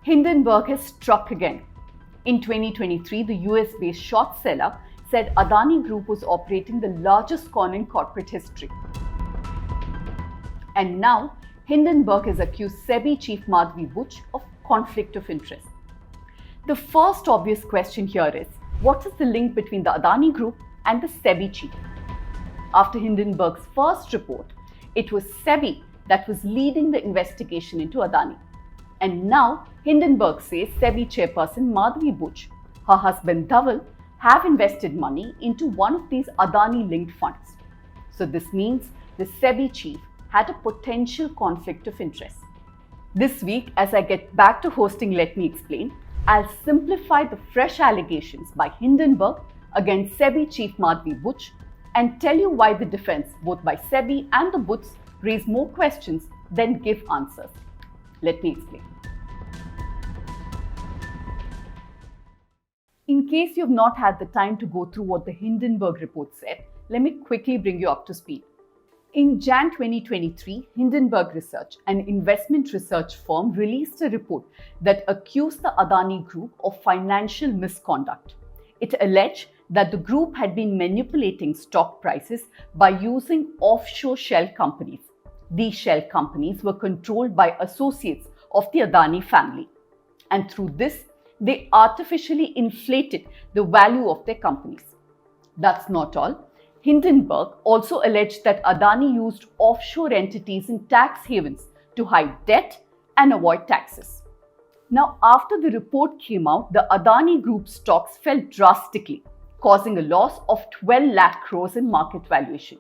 Hindenburg has struck again. In 2023, the US-based short seller said Adani Group was operating the largest con in corporate history. And now, Hindenburg has accused SEBI chief Madhabi Puri of conflict of interest. The first obvious question here is, what is the link between the Adani Group and the SEBI chief? After Hindenburg's first report, it was SEBI that was leading the investigation into Adani. And now, Hindenburg says SEBI chairperson Madhabi Puri, her husband Dhaval, have invested money into one of these Adani-linked funds. So this means the SEBI chief had a potential conflict of interest. This week, as I get back to hosting Let Me Explain, I'll simplify the fresh allegations by Hindenburg against SEBI chief Madhabi Puri and tell you why the defense, both by SEBI and the Buchs, raise more questions than give answers. Let me explain. In case you've not had the time to go through what the Hindenburg Report said, let me quickly bring you up to speed. In Jan 2023, Hindenburg Research, an investment research firm, released a report that accused the Adani Group of financial misconduct. It alleged that the group had been manipulating stock prices by using offshore shell companies. These shell companies were controlled by associates of the Adani family. And through this, they artificially inflated the value of their companies. That's not all. Hindenburg also alleged that Adani used offshore entities in tax havens to hide debt and avoid taxes. Now, after the report came out, the Adani Group stocks fell drastically, causing a loss of 12 lakh crores in market valuation.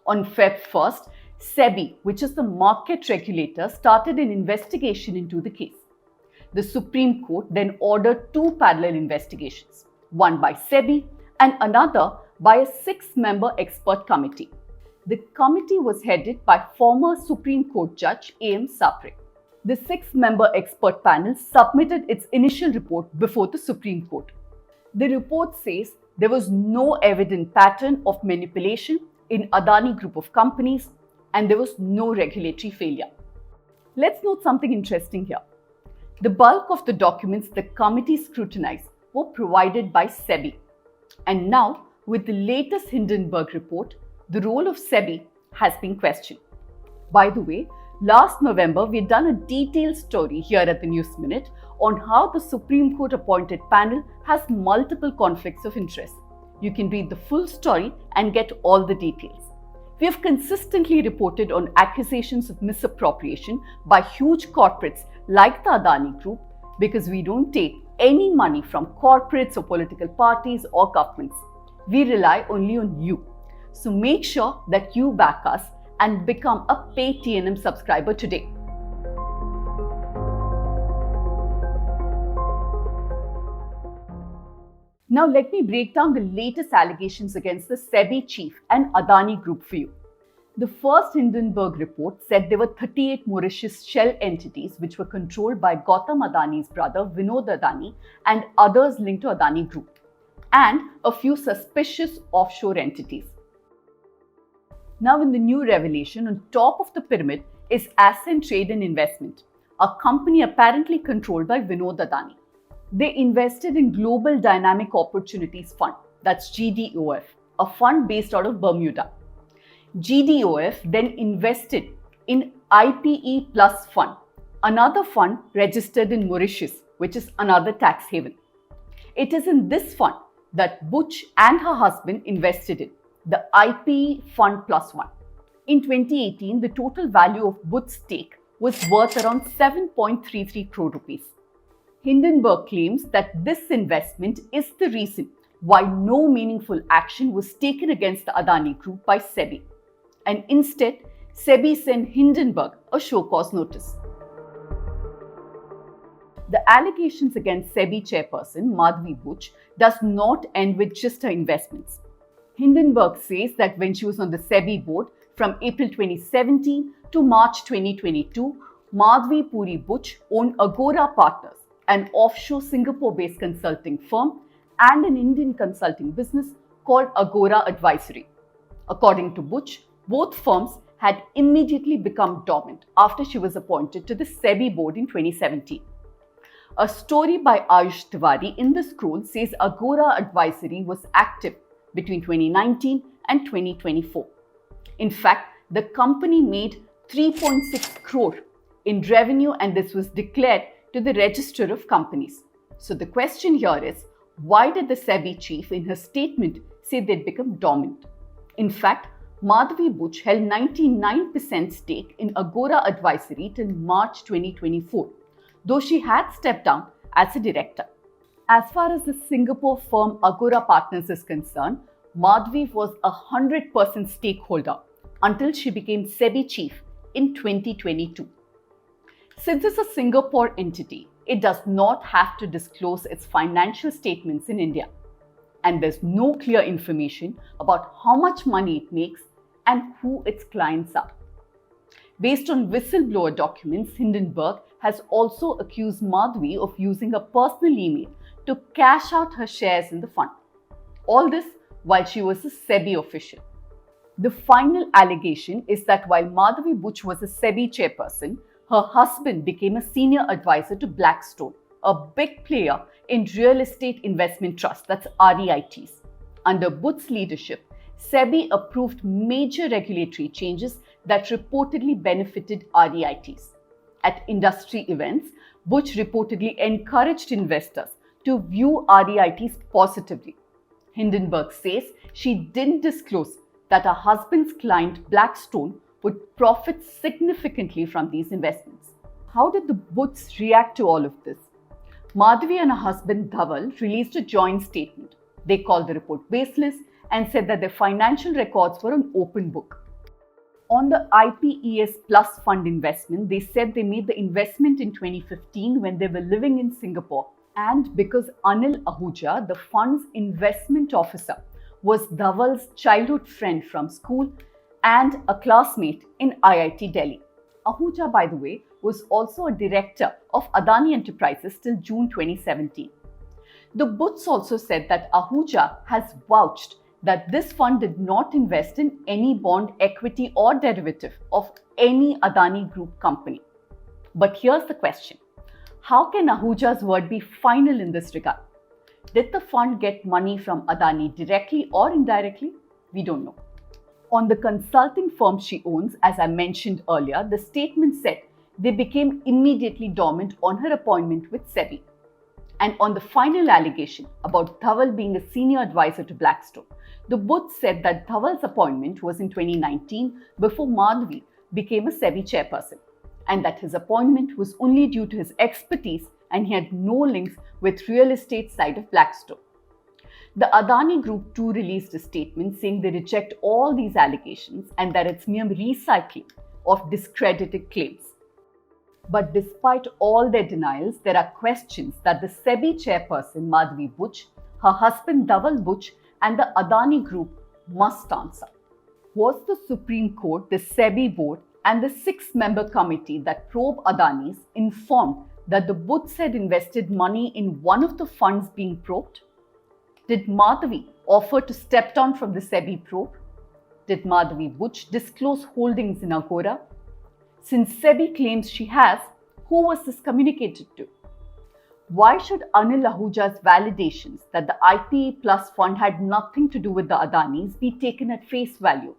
On Feb 1st, SEBI, which is the market regulator, started an investigation into the case. The Supreme Court then ordered two parallel investigations, one by SEBI and another by a 6-member expert committee. The committee was headed by former Supreme Court Judge A.M. Sapre. The 6-member expert panel submitted its initial report before the Supreme Court. The report says there was no evident pattern of manipulation in Adani Group of companies and there was no regulatory failure. Let's note something interesting here. The bulk of the documents the committee scrutinized were provided by SEBI. And now, with the latest Hindenburg report, the role of SEBI has been questioned. By the way, last November, we had done a detailed story here at the News Minute on how the Supreme Court appointed panel has multiple conflicts of interest. You can read the full story and get all the details. We have consistently reported on accusations of misappropriation by huge corporates like the Adani Group because we don't take any money from corporates or political parties or governments. We rely only on you. So make sure that you back us and become a paid TNM subscriber today. Now let me break down the latest allegations against the SEBI chief and Adani Group for you. The first Hindenburg report said there were 38 Mauritius shell entities which were controlled by Gautam Adani's brother Vinod Adani and others linked to Adani Group, and a few suspicious offshore entities. Now in the new revelation, on top of the pyramid is Ascent Trade and Investment, a company apparently controlled by Vinod Adani. They invested in Global Dynamic Opportunities Fund, that's GDOF, a fund based out of Bermuda. GDOF then invested in IPE Plus Fund, another fund registered in Mauritius, which is another tax haven. It is in this fund that Buch and her husband invested in, the IPE Fund Plus One. In 2018, the total value of Buch's stake was worth around 7.33 crore rupees. Hindenburg claims that this investment is the reason why no meaningful action was taken against the Adani Group by SEBI. And instead, SEBI sent Hindenburg a show-cause notice. The allegations against SEBI chairperson Madhabi Puri does not end with just her investments. Hindenburg says that when she was on the SEBI board from April 2017 to March 2022, Madhabi Puri Buch owned Agora Partners, an offshore Singapore-based consulting firm, and an Indian consulting business called Agora Advisory. According to Buch, both firms had immediately become dormant after she was appointed to the SEBI board in 2017. A story by Ayush Tiwari in the scroll says Agora Advisory was active between 2019 and 2024. In fact, the company made 3.6 crore in revenue, and this was declared to the Register of Companies. So the question here is, why did the SEBI chief in her statement say they'd become dormant? In fact, Madhabi Buch held 99% stake in Agora Advisory till March 2024, though she had stepped down as a director. As far as the Singapore firm Agora Partners is concerned, Madhabi was a 100% stakeholder until she became SEBI chief in 2022. Since it's a Singapore entity, it does not have to disclose its financial statements in India. And there's no clear information about how much money it makes and who its clients are. Based on whistleblower documents, Hindenburg has also accused Madhabi of using a personal email to cash out her shares in the fund. All this while she was a SEBI official. The final allegation is that while Madhabi Buch was a SEBI chairperson, her husband became a senior advisor to Blackstone, a big player in real estate investment trust, that's REITs. Under Buch's leadership, SEBI approved major regulatory changes that reportedly benefited REITs. At industry events, Buch reportedly encouraged investors to view REITs positively. Hindenburg says she didn't disclose that her husband's client Blackstone would profit significantly from these investments. How did the Buchs react to all of this? Madhabi and her husband Dhaval released a joint statement. They called the report baseless and said that their financial records were an open book. On the IPES Plus fund investment, they said they made the investment in 2015 when they were living in Singapore, and because Anil Ahuja, the fund's investment officer, was Dhaval's childhood friend from school and a classmate in IIT Delhi. Ahuja, by the way, was also a director of Adani Enterprises till June 2017. The Buchs also said that Ahuja has vouched that this fund did not invest in any bond, equity or derivative of any Adani Group company. But here's the question. How can Ahuja's word be final in this regard? Did the fund get money from Adani directly or indirectly? We don't know. On the consulting firm she owns, as I mentioned earlier, the statement said they became immediately dormant on her appointment with SEBI. And on the final allegation about Dhaval being a senior advisor to Blackstone, the Buch said that Dhaval's appointment was in 2019 before Madhabi became a SEBI chairperson, and that his appointment was only due to his expertise and he had no links with real estate side of Blackstone. The Adani Group too released a statement saying they reject all these allegations and that it's mere recycling of discredited claims. But despite all their denials, there are questions that the SEBI chairperson Madhabi Buch, her husband Dhaval Buch, and the Adani Group must answer. Was the Supreme Court, the SEBI board, and the 6-member committee that probe Adani's informed that the Buchs had invested money in one of the funds being probed? Did Madhabi offer to step down from the SEBI probe? Did Madhabi Buch disclose holdings in Agora? Since SEBI claims she has, who was this communicated to? Why should Anil Ahuja's validations that the IPE Plus fund had nothing to do with the Adanis be taken at face value?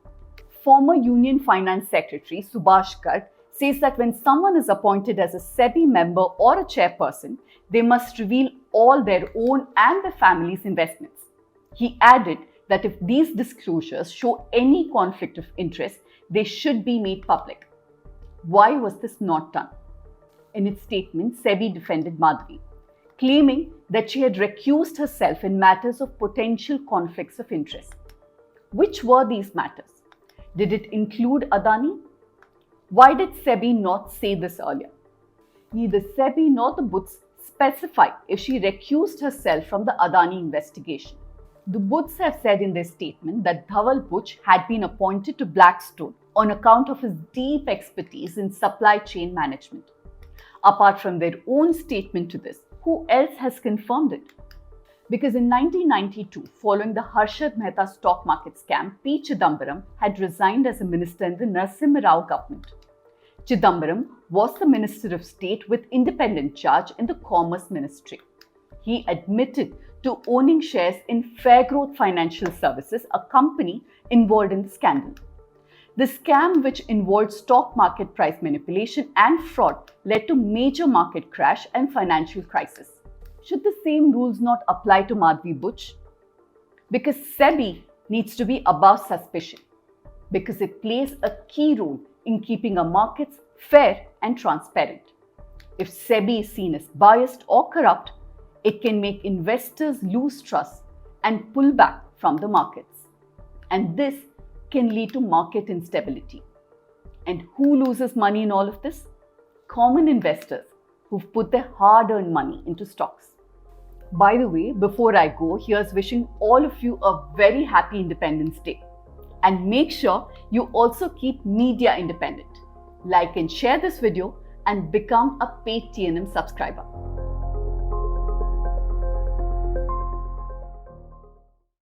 Former Union Finance Secretary Subhash Garg says that when someone is appointed as a SEBI member or a chairperson, they must reveal all their own and the family's investments. He added that if these disclosures show any conflict of interest, they should be made public. Why was this not done? In its statement, SEBI defended Madhabi, claiming that she had recused herself in matters of potential conflicts of interest. Which were these matters? Did it include Adani? Why did SEBI not say this earlier? Neither SEBI nor the Buchs specify if she recused herself from the Adani investigation. The Buchs have said in their statement that Dhaval Buch had been appointed to Blackstone on account of his deep expertise in supply chain management. Apart from their own statement to this, who else has confirmed it? Because in 1992, following the Harshad Mehta stock market scam, P. Chidambaram had resigned as a minister in the Narasimha Rao government. Chidambaram was the Minister of State with independent charge in the Commerce Ministry. He admitted to owning shares in Fair Growth Financial Services, a company involved in the scandal. The scam, which involved stock market price manipulation and fraud, led to major market crash and financial crisis. Should the same rules not apply to Madhabi Buch? Because SEBI needs to be above suspicion, because it plays a key role in keeping our markets fair and transparent. If SEBI is seen as biased or corrupt, it can make investors lose trust and pull back from the markets. And this can lead to market instability. And who loses money in all of this? Common investors who've put their hard-earned money into stocks. By the way, before I go, here's wishing all of you a very happy Independence Day. And make sure you also keep media independent. Like and share this video and become a paid TNM subscriber.